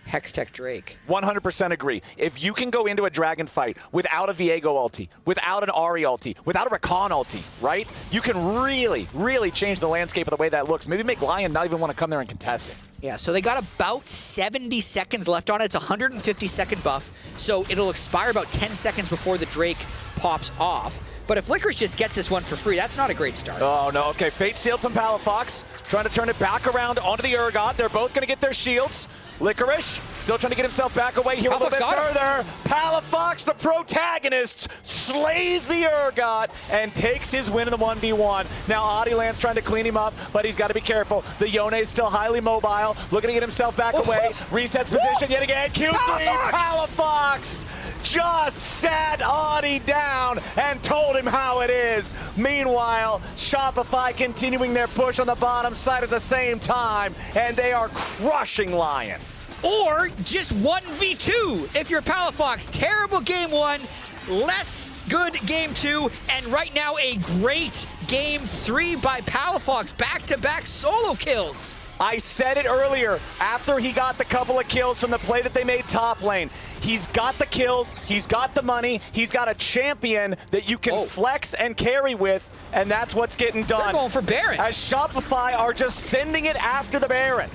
Hextech Drake. 100% agree. If you can go into a dragon fight without a Viego ulti, without an Ahri ulti, without a Rakan ulti, right? You can really, really change the landscape of the way that looks. Maybe make LYON not even want to come there and contest it. Yeah, so they got about 70 seconds left on it. It's a 150-second buff, so it'll expire about 10 seconds before the Drake pops off. But if Licorice just gets this one for free, that's not a great start. Oh, no. Okay, Fate sealed from Palafox. Trying to turn it back around onto the Urgot. They're both going to get their shields. Licorice still trying to get himself back away here a little bit further. Palafox, the protagonist, slays the Urgot and takes his win in the 1v1. Now Oddielan's trying to clean him up, but he's got to be careful. The Yone is still highly mobile, looking to get himself back away. Resets position yet again. Q3, Palafox just sat Audie down and told him how it is. Meanwhile, Shopify continuing their push on the bottom side at the same time, and they are crushing LYON. Or just 1v2 if you're Palafox. Terrible game 1, less good game 2, and right now a great game 3 by Palafox. Back-to-back solo kills. I said it earlier, after he got the couple of kills from the play that they made top lane. He's got the kills, he's got the money, he's got a champion that you can flex and carry with, and that's what's getting done. They're going for Baron. As Shopify are just sending it after the Baron.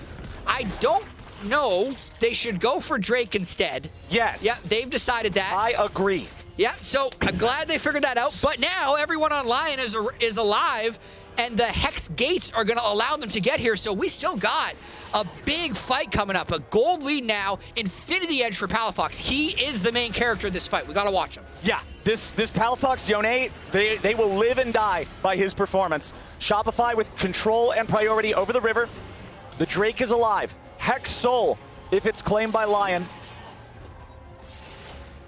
I don't know. They should go for Drake instead. Yes. Yeah, they've decided that. I agree. Yeah, so I'm glad they figured that out. But now everyone on LYON is alive, and the Hex gates are going to allow them to get here. So we still got a big fight coming up. A gold lead now, Infinity Edge for Palafox. He is the main character of this fight. We got to watch him. Yeah, this Palafox Yone, they will live and die by his performance. Shopify with control and priority over the river. The Drake is alive. Hex Soul, if it's claimed by LYON.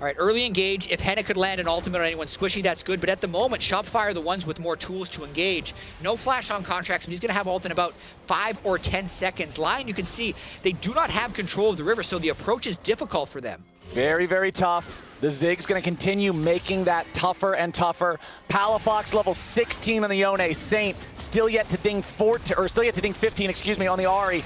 All right, early engage. If Hena could land an ultimate on anyone squishy, that's good. But at the moment, Shopify are the ones with more tools to engage. No flash on Contractz, but he's going to have ult in about 5 or 10 seconds. LYON, you can see, they do not have control of the river, so the approach is difficult for them. Very, very tough. The Ziggs going to continue making that tougher and tougher. Palafox level 16 on the Yone. Saint still yet to ding 15, excuse me, on the Ahri.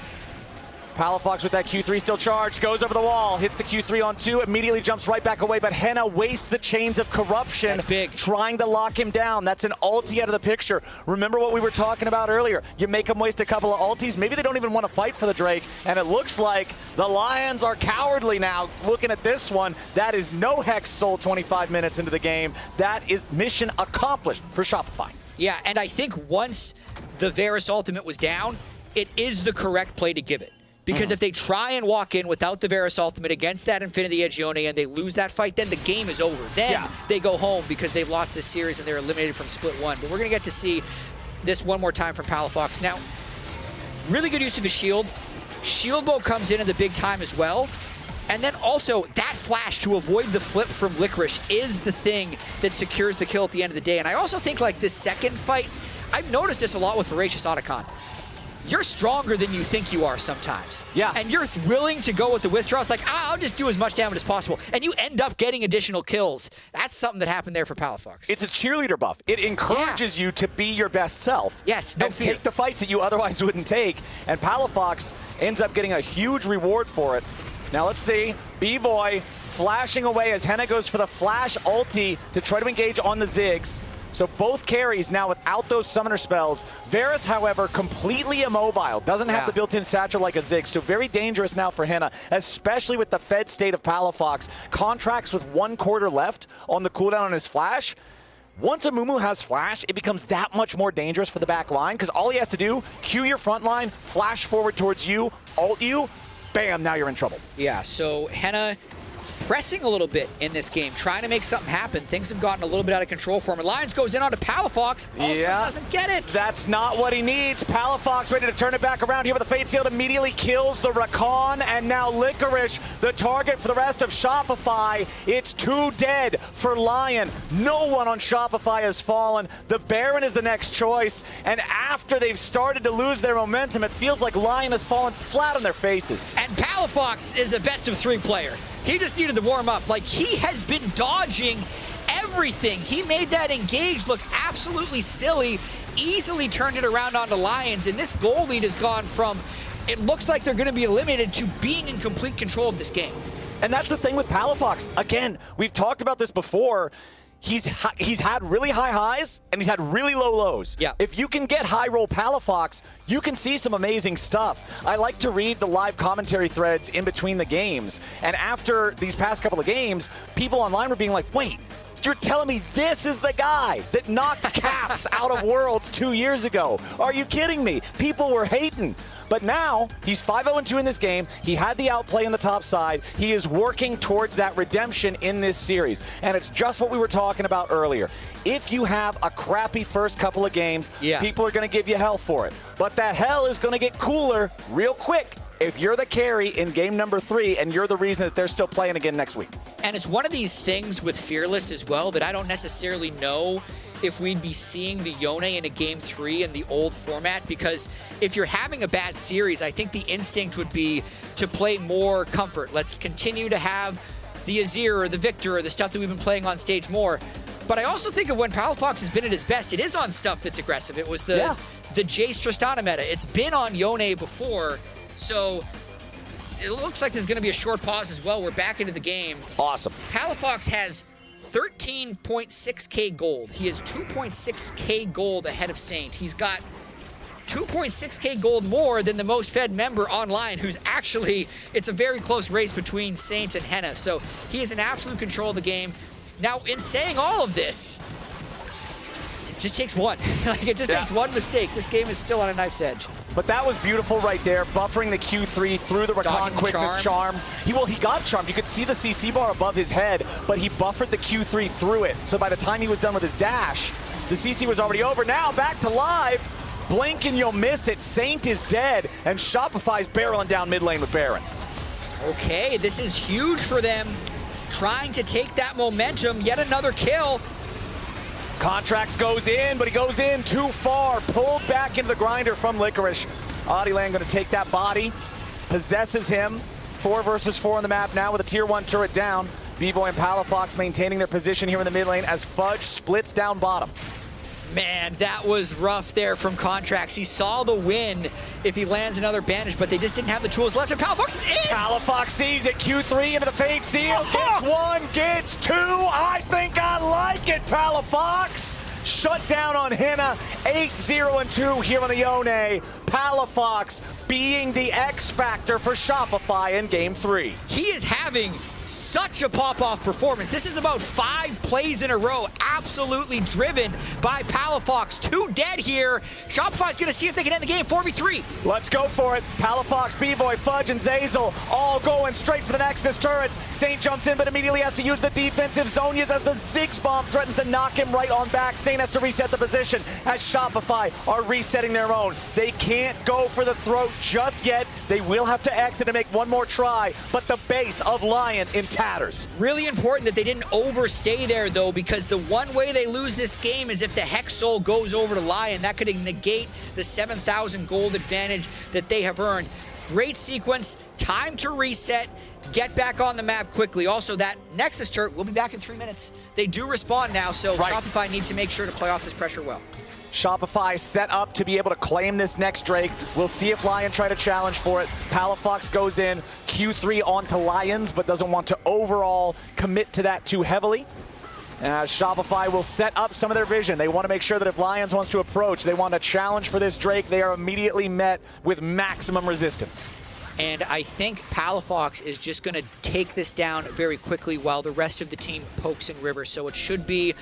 Palafox with that Q3 still charged, goes over the wall, hits the Q3 on 2, immediately jumps right back away, but Hena wastes the chains of corruption. That's big. Trying to lock him down. That's an ulti out of the picture. Remember what we were talking about earlier. You make them waste a couple of ultis, maybe they don't even want to fight for the Drake, and it looks like the Lions are cowardly now. Looking at this one, that is no Hex Soul 25 minutes into the game. That is mission accomplished for Shopify. Yeah, and I think once the Varus ultimate was down, it is the correct play to give it. Because if they try and walk in without the Varus ultimate against that Infinity Edge Yone and they lose that fight, then the game is over. Then they go home because they've lost this series and they're eliminated from Split 1. But we're going to get to see this one more time from Palafox. Now, really good use of his shield. Shield Bow comes in at the big time as well. And then also, that flash to avoid the flip from Licorice is the thing that secures the kill at the end of the day. And I also think, like, this second fight, I've noticed this a lot with Voracious Otacon. You're stronger than you think you are sometimes. Yeah. And you're willing to go with the withdrawals, like, I'll just do as much damage as possible. And you end up getting additional kills. That's something that happened there for Palafox. It's a cheerleader buff. It encourages you to be your best self. Yes, no and fear. take the fights that you otherwise wouldn't take. And Palafox ends up getting a huge reward for it. Now let's see. Bvoy flashing away as Hena goes for the flash ulti to try to engage on the Ziggs. So both carries now without those summoner spells. Varus, however, completely immobile. Doesn't have the built-in satchel like a Ziggs. So very dangerous now for Hena, especially with the fed state of Palafox. Contractz with 1 quarter left on the cooldown on his flash. Once Amumu has flash, it becomes that much more dangerous for the back line because all he has to do, Q your front line, flash forward towards you, ult you, bam, now you're in trouble. Yeah, so Hena pressing a little bit in this game, trying to make something happen. Things have gotten a little bit out of control for him. And Lyonz goes in onto Palafox, also doesn't get it. That's not what he needs. Palafox ready to turn it back around here with the Fate Shield, immediately kills the Rakan, and now Licorice, the target for the rest of Shopify. It's 2 dead for LYON. No one on Shopify has fallen. The Baron is the next choice, and after they've started to lose their momentum, it feels like LYON has fallen flat on their faces. And Palafox is a best-of-3 player. He just needed to warm up. Like, he has been dodging everything. He made that engage look absolutely silly, easily turned it around onto LYONz, and this goal lead has gone from, it looks like they're going to be eliminated, to being in complete control of this game. And that's the thing with Palafox. Again, we've talked about this before. He's had really high highs and he's had really low lows. Yeah. If you can get high roll Palafox, you can see some amazing stuff. I like to read the live commentary threads in between the games. And after these past couple of games, people online were being like, wait, you're telling me this is the guy that knocked Caps out of Worlds 2 years ago? Are you kidding me? People were hating. But now, he's 5-0-2 in this game. He had the outplay on the top side. He is working towards that redemption in this series. And it's just what we were talking about earlier. If you have a crappy first couple of games, people are going to give you hell for it. But that hell is going to get cooler real quick if you're the carry in game number 3 and you're the reason that they're still playing again next week. And it's one of these things with Fearless as well that I don't necessarily know if we'd be seeing the Yone in a game 3 in the old format, because if you're having a bad series, I think the instinct would be to play more comfort. Let's continue to have the Azir or the Victor or the stuff that we've been playing on stage more. But I also think of when Palafox has been at his best, it is on stuff that's aggressive. It was the Jace Tristana meta. It's been on Yone before, so it looks like there's going to be a short pause as well. We're back into the game. Awesome. Palafox has 13.6k gold. He has 2.6k gold ahead of Saint. He's got 2.6k gold more than the most fed member online, who's actually, it's a very close race between Saint and Hena. So he is in absolute control of the game. Now, in saying all of this, it just takes one. Like, it just takes one mistake. This game is still on a knife's edge. But that was beautiful right there, buffering the Q3 through the Rakan quickness charm. He got charmed. You could see the CC bar above his head, but he buffered the Q3 through it. So by the time he was done with his dash, the CC was already over. Now back to live. Blink and you'll miss it. Saint is dead, and Shopify's barreling down mid lane with Baron. Okay, this is huge for them. Trying to take that momentum. Yet another kill. Contractz goes in, but he goes in too far. Pulled back into the grinder from Licorice. Oddielan going to take that body. Possesses him. 4 versus 4 on the map now with a tier 1 turret down. Bvoy and Palafox maintaining their position here in the mid lane as Fudge splits down bottom. Man, that was rough there from Contractz. He saw the win if he lands another bandage, but they just didn't have the tools left. And Palafox is in! Palafox sees it. Q3 into the fake seal. Gets 1, gets 2. I think I like it, Palafox. Shut down on Hena. 8-0-2 here on the Yone. Palafox being the X factor for Shopify in game 3. He is having such a pop-off performance. This is about 5 plays in a row, absolutely driven by Palafox. 2 dead here. Shopify's going to see if they can end the game 4v3. Let's go for it. Palafox, Bvoy, Fudge, and Zeyzal all going straight for the Nexus turrets. Saint jumps in, but immediately has to use the defensive Zonias as the Ziggs bomb threatens to knock him right on back. Saint has to reset the position as Shopify are resetting their own. They can't go for the throat just yet. They will have to exit and make one more try, but the base of LYON in tatters. Really important that they didn't overstay there, though, because the one way they lose this game is if the Hex Soul goes over to LYON. That could negate the 7,000 gold advantage that they have earned. Great sequence, time to reset, get back on the map quickly. Also, that Nexus turret will be back in 3 minutes. They do respawn now, so Shopify need to make sure to play off this pressure well. Shopify set up to be able to claim this next Drake. We'll see if LYON try to challenge for it. Palafox goes in, Q3 onto Lyonz, but doesn't want to overall commit to that too heavily. Shopify will set up some of their vision. They want to make sure that if Lyonz wants to approach, they want a challenge for this Drake, they are immediately met with maximum resistance. And I think Palafox is just going to take this down very quickly while the rest of the team pokes in river. So it should be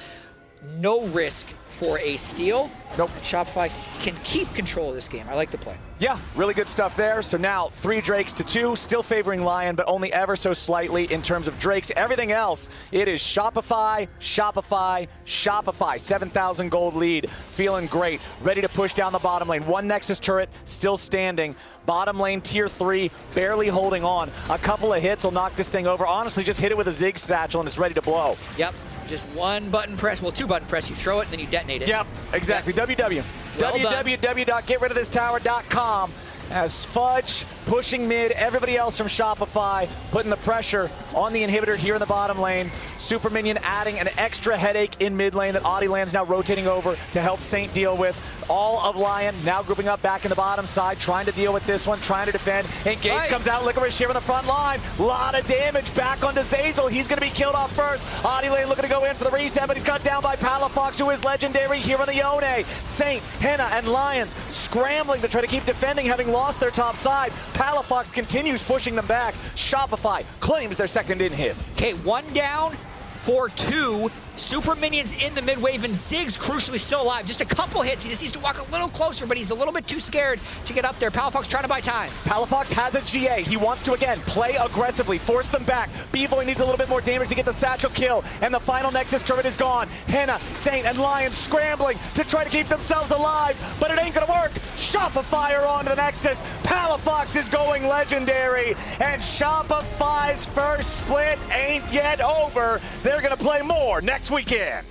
no risk for a steal. Nope. And Shopify can keep control of this game. I like the play. Yeah, really good stuff there. So now 3 Drakes to 2, still favoring Lion, but only ever so slightly in terms of Drakes. Everything else, it is Shopify, Shopify, Shopify. 7,000 gold lead, feeling great, ready to push down the bottom lane. 1 Nexus turret still standing. Bottom lane tier 3, barely holding on. A couple of hits will knock this thing over. Honestly, just hit it with a Ziggs satchel and it's ready to blow. Yep. Just 1 button press, well 2 button press, you throw it and then you detonate it. Yep, exactly. Yep. WW. Well www.getridofThistower.com as Fudge pushing mid, everybody else from Shopify putting the pressure on the inhibitor here in the bottom lane. Super Minion adding an extra headache in mid lane that Oddielan's now rotating over to help Saint deal with. All of Lion now grouping up back in the bottom side, trying to deal with this one, trying to defend. Engage comes out, Licorice here on the front line. Lot of damage back onto Zeyzal. He's going to be killed off first. Oddielan looking to go in for the reset, but he's cut down by Palafox, who is legendary here on the Yone. Saint, Hena, and Lyonz scrambling to try to keep defending, having lost their top side. Palafox continues pushing them back. Shopify claims their second in hit. Okay, 1 down for 2. Super Minions in the mid wave, and Ziggs crucially still alive. Just a couple hits. He just needs to walk a little closer, but he's a little bit too scared to get up there. Palafox trying to buy time. Palafox has a GA. He wants to, again, play aggressively, force them back. Bvoy needs a little bit more damage to get the satchel kill, and the final Nexus turret is gone. Hena, Saint, and Lion scrambling to try to keep themselves alive, but it ain't gonna work. Shopify are onto the Nexus. Palafox is going legendary, and Shopify's first split ain't yet over. They're gonna play more next weekend.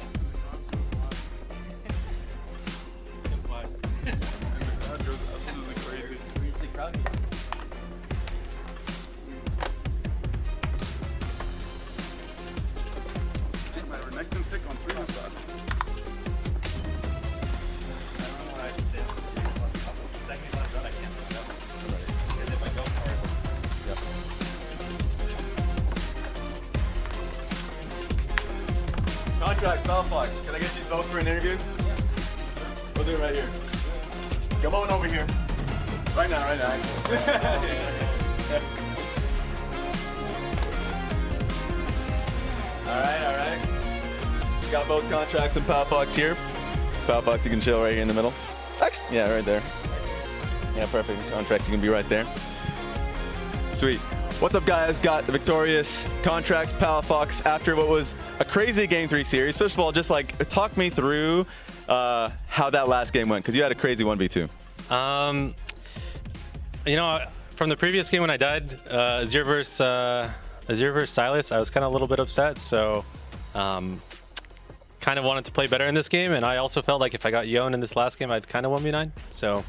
Renekton pick on 3 and stuff. Contractz, Palafox. Can I get you both for an interview? Yeah. We'll do it right here. Come on over here. Right now, right now. All right. Got both Contractz and Palafox here. Palafox, you can chill right here in the middle. Actually, yeah, right there. Yeah, perfect. Contractz, you can be right there. Sweet. What's up, guys? Got the victorious Contractz, Palafox after what was a crazy Game 3 series. First of all, just like talk me through how that last game went, because you had a crazy 1v2. You know, from the previous game when I died, Azure versus Silas, I was kind of a little bit upset, so kind of wanted to play better in this game, and I also felt like if I got Yone in this last game, I'd kind of 1v9, so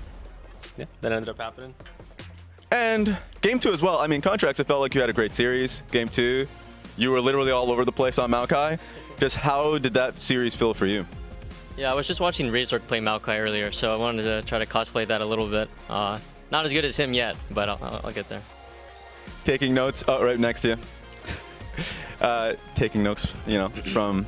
yeah, that ended up happening. And Game 2 as well. I mean, Contractz, it felt like you had a great series. Game 2, you were literally all over the place on Maokai. Just how did that series feel for you? Yeah, I was just watching Razor play Maokai earlier, so I wanted to try to cosplay that a little bit. Not as good as him yet, but I'll get there. Taking notes, right next to you. Taking notes, you know, from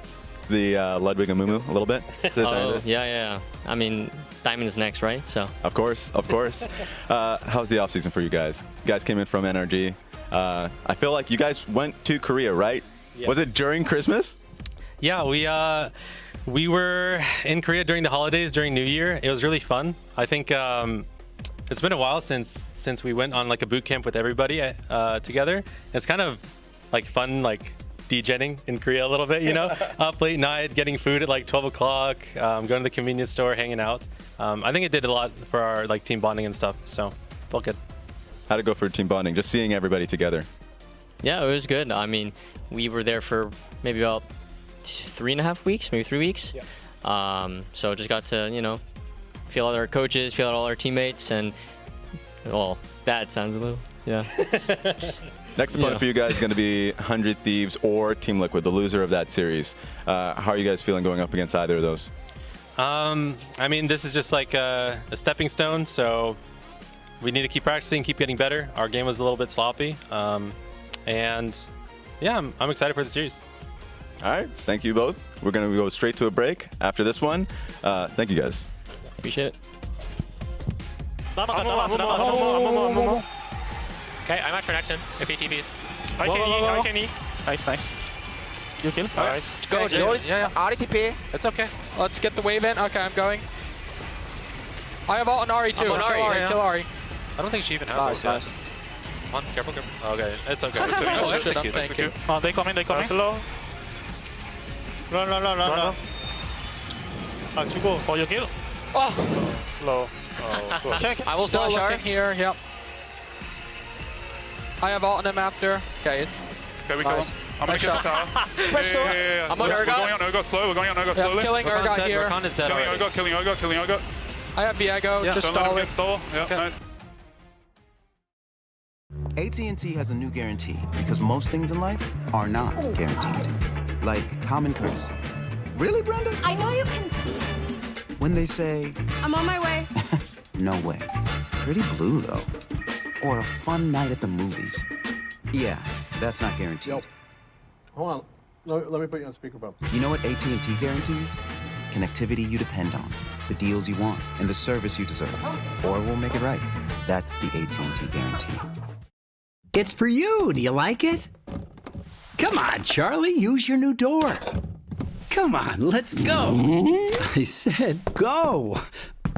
the Ludwig Amumu a little bit. Oh, yeah. I mean, Diamond's next, right? So. Of course. How's the offseason for you guys? You guys came in from NRG. I feel like you guys went to Korea, right? Yeah. Was it during Christmas? Yeah, we were in Korea during the holidays, during New Year. It was really fun. I think it's been a while since we went on like a boot camp with everybody together. It's kind of like fun, like DJing in Korea a little bit, you know, up late night, getting food at like 12 o'clock, going to the convenience store, hanging out. I think it did a lot for our like team bonding and stuff, so felt good. How'd it go for team bonding, just seeing everybody together? Yeah, it was good. I mean, we were there for maybe about 3.5 weeks, maybe 3 weeks. Yeah. So just got to, you know, feel out our coaches, feel out all our teammates, and well, that sounds a little, yeah. Next opponent for you guys is going to be 100 Thieves or Team Liquid, the loser of that series. How are you guys feeling going up against either of those? I mean, this is just like a stepping stone, so we need to keep practicing, keep getting better. Our game was a little bit sloppy, and yeah, I'm excited for the series. All right, thank you both. We're going to go straight to a break after this one. Thank you guys. Appreciate it. Okay, I'm at Renekton. If he TVs. I can E. Nice. You kill. Alright. Go, just Ahri TP. It's okay. Let's get the wave in. Okay, I'm going. I have ult on Ahri too. I'm on Ahri, Kill Ahri. I don't think she even has ult yet. Come on, careful. Okay, it's okay. Oh, Execute. thank you. Oh, they coming. Slow. Run. 주고. Oh, you kill. Oh. Slow. Oh, good. I will Still flash looking here. Yep. I have ult on him after. Okay. Okay, we kill him. I'm gonna kill the tower. Yeah. I'm on Urgot. We're going on Urgot slow. We're going on Urgot slowly. I'm killing Urgot here. Rakan is dead already. Killing Urgot. I have Viego. Yeah, Just don't let him stall get it. stole. Yeah, nice. AT&T has a new guarantee because most things in life are not guaranteed. Like common courtesy. Really, Brenda? I know you can see. When they say, I'm on my way. no way. Pretty blue, though. Or a fun night at the movies. Yeah, that's not guaranteed. Yo, hold on. Let me put you on speakerphone. You know what AT&T guarantees? Connectivity you depend on, the deals you want, and the service you deserve. Or we'll make it right. That's the AT&T guarantee. It's for you. Do you like it? Come on, Charlie. Use your new door. Come on, let's go. I said go.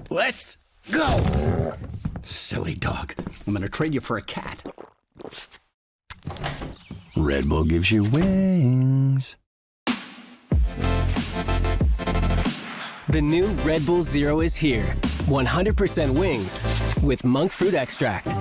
Let's go. Silly dog. I'm going to trade you for a cat. Red Bull gives you wings. The new Red Bull Zero is here. 100% wings with monk fruit extract.